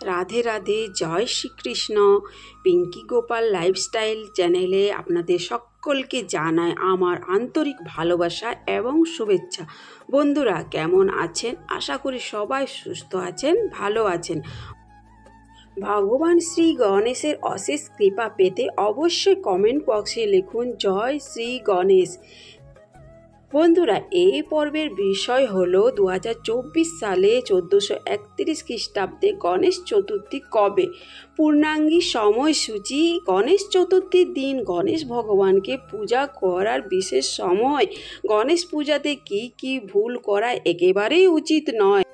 রাধে রাধে, জয় Shrikrishna. Pinki Gopal lifestyle চ্যানেলে আপনাদের সকলকে জানাই আমার আন্তরিক ভালোবাসা এবং শুভেচ্ছা। বন্ধুরা কেমন আছেন? আশা করি সবাই সুস্থ আছেন, ভালো আছেন। ভগবান শ্রী গণেশের অশেষ কৃপা পেতে অবশ্যই কমেন্ট বক্সে লিখুন জয় শ্রী গণেশ। বন্ধুরা, এই পর্বের বিষয় হলো 2024 সালে 1431 খ্রিস্টাব্দে গণেশ চতুর্থী কবে। পূর্ণাঙ্গী সময়সূচি। গণেশ চতুর্থীর দিন গণেশ ভগবানকে পূজা করার বিশেষ সময়। গণেশ পূজাতে কি ভুল করা একেবারেই উচিত নয়।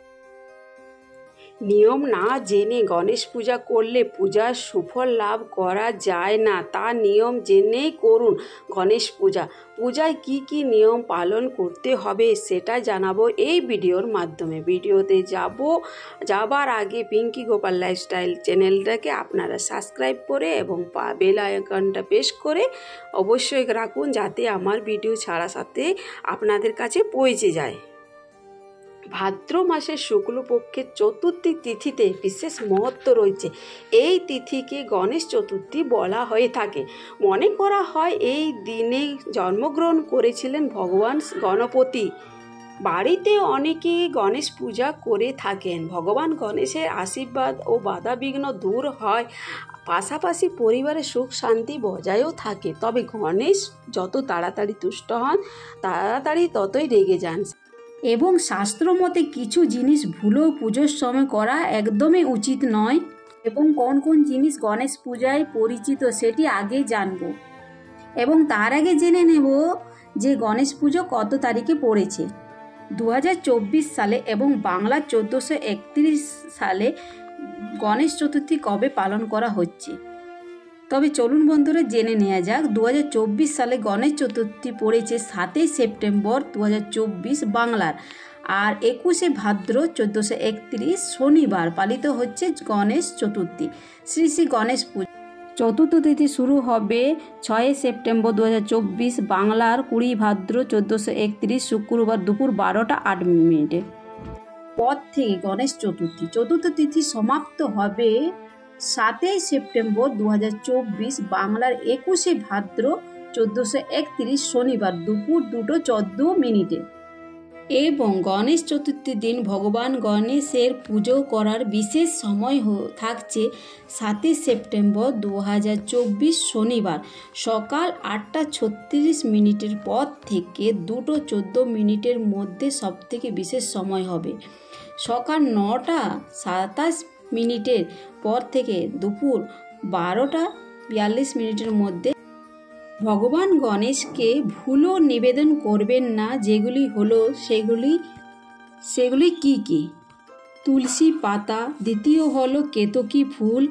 নিয়ম না জেনে গণেশ পূজা করলে পূজার সুফল লাভ করা যায় না, তা নিয়ম জেনেই করুন। গণেশ পূজায় কি নিয়ম পালন করতে হবে সেটা জানাবো এই ভিডিওর মাধ্যমে। ভিডিওতে যাবার আগে পিঙ্কি গোপাল লাইফস্টাইল চ্যানেলটাকে আপনারা সাবস্ক্রাইব করে এবং বেল আইকনটা প্রেস করে অবশ্যই রাখুন, যাতে আমার ভিডিও ছাড়া সাথে আপনাদের কাছে পৌঁছে যায়। ভাদ্র মাসের শুক্লপক্ষের চতুর্থী তিথিতে বিশেষ মহত্ব রয়েছে। এই তিথিকে গণেশ চতুর্থী বলা হয়ে থাকে। মনে করা হয় এই দিনে জন্মগ্রহণ করেছিলেন ভগবান গণপতি। বাড়িতে অনেকে গণেশ পূজা করে থাকেন। ভগবান গণেশের আশীর্বাদ ও বাধাবিঘ্ন দূর হয়, পাশাপাশি পরিবারের সুখ শান্তি বজায়ও থাকে। তবে গণেশ যত তাড়াতাড়ি তুষ্ট হন, তাড়াতাড়ি ততই রেগে যান এবং শাস্ত্র মতে কিছু জিনিস ভুলেও পুজোর সময় করা একদমই উচিত নয়। এবং কোন কোন জিনিস গণেশ পূজায় পরিচিত সেটি আগে জানব, এবং তার আগে জেনে নেব যে গণেশ পুজো কত তারিখে পড়েছে। 2024 সালে এবং বাংলা 1431 সালে গণেশ চতুর্থী কবে পালন করা হচ্ছে। তবে চলুন বন্ধুরা জেনে নেওয়া যাক। 2024 সালে গণেশ চতুর্থী পড়েছে 7 সেপ্টেম্বর 2024 বাংলার, আর 21 ভাদ্র 1431 শনিবার পালিত হচ্ছে গণেশ চতুর্থী। শ্রী শ্রী গণেশ পূজা চতুর্থ তিথি শুরু হবে 6 সেপ্টেম্বর 2024 বাংলার, 20 ভাদ্র 1431 শুক্রবার দুপুর 12টা 8 মিনিটে। পর থেকে গণেশ চতুর্থ তিথি সমাপ্ত হবে 7 সেপ্টেম্বর 2024 বাংলার, 21 ভাদ্র 1431 শনিবার দুপুর 2:14 মিনিটে। এবং গণেশ চতুর্থীর দিন ভগবান গণেশের পুজো করার বিশেষ সময় থাকছে 7 সেপ্টেম্বর 2024 শনিবার সকাল 8:36 মিনিটের পর থেকে 2:14 মিনিটের মধ্যে সবথেকে বিশেষ সময় হবে। সকাল 9:27 মিনিটের পর থেকে দুপুর 12:42 মিনিটের মধ্যে। ভগবান গণেশকে ভুলও নিবেদন করবেন না। যেগুলি হলো সেগুলি কি? তুলসী পাতা, দ্বিতীয় হলো কেতকী ফুল,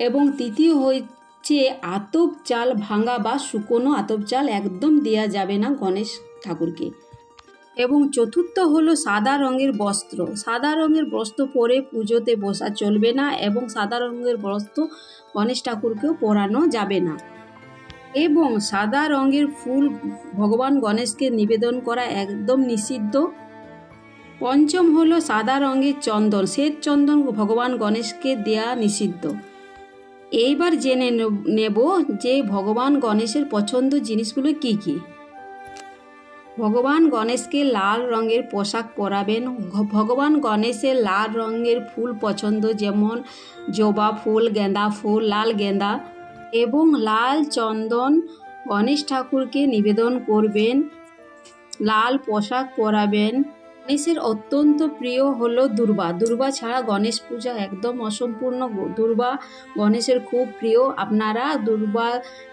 এবং তৃতীয় হচ্ছে আতপ চাল ভাঙা বা শুকনো আতপ চাল একদম দেওয়া যাবে না গণেশ ঠাকুরকে। এবং চতুর্থ হলো সাদা রঙের বস্ত্র। সাদা রঙের বস্ত্র পরে পুজোতে বসা চলবে না, এবং সাদা রঙের বস্ত্র গণেশ ঠাকুরকেও পরানো যাবে না। এবং সাদা রঙের ফুল ভগবান গণেশকে নিবেদন করা একদম নিষিদ্ধ। পঞ্চম হলো সাদা রঙের চন্দন, শ্বেত চন্দন ভগবান গণেশকে দেয়া নিষিদ্ধ। এইবার জেনে নেব যে ভগবান গণেশের পছন্দ জিনিসগুলো কি। ভগবান গণেশকে লাল রঙের পোশাক পরাবেন। ভগবান গণেশের লাল রঙের ফুল পছন্দ, যেমন জবা ফুল, গেঁদা ফুল, লাল গেঁদা এবং লাল চন্দন গণেশ ঠাকুরকে নিবেদন করবেন। লাল পোশাক পরাবেন। গণেশের অত্যন্ত প্রিয় হলো দুর্বা ছাড়া গণেশ পূজা একদম অসম্পূর্ণ। দুর্বা গণেশের খুব প্রিয়। আপনারা দুর্বা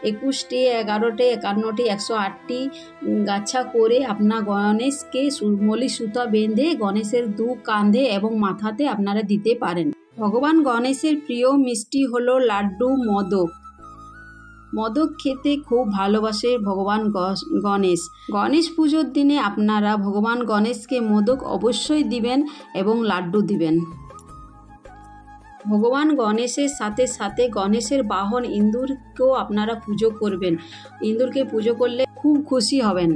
21টি, 11টি, 51টি, 108টি গাছা করে আপনার গণেশকে মলি সুতা বেঁধে গণেশের দু কাঁধে এবং মাথাতে আপনারা দিতে পারেন। ভগবান গণেশের প্রিয় মিষ্টি হলো লাড্ডু, মোদক খেতে খুব ভালোবাসে ভগবান গণেশ পুজোর দিনে আপনারা ভগবান গণেশকে মোদক অবশ্যই দিবেন এবং লাড্ডু দিবেন। ভগবান গণেশের সাথে সাথে গণেশের বাহন ইন্দুরকেও আপনারা পুজো করবেন। ইন্দুরকে পুজো করলে খুব খুশি হবেন।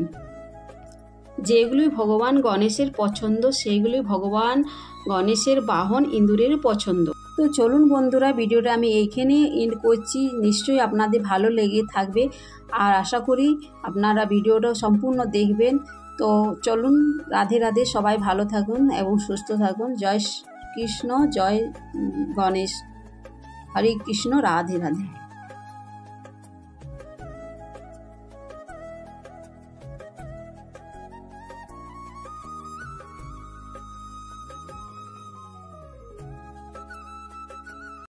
যেগুলি ভগবান গণেশের পছন্দ সেইগুলি ভগবান গণেশের বাহন ইঁদুরের পছন্দ। তো চলুন বন্ধুরা, ভিডিওটা আমি এইখানে এন্ড করছি। নিশ্চয়ই আপনাদের ভালো লেগে থাকবে আর আশা করি আপনারা ভিডিওটা সম্পূর্ণ দেখবেন। তো চলুন, রাধে রাধে, সবাই ভালো থাকুন এবং সুস্থ থাকুন। জয় কৃষ্ণ, জয় গণেশ, হরে কৃষ্ণ, রাধে রাধে।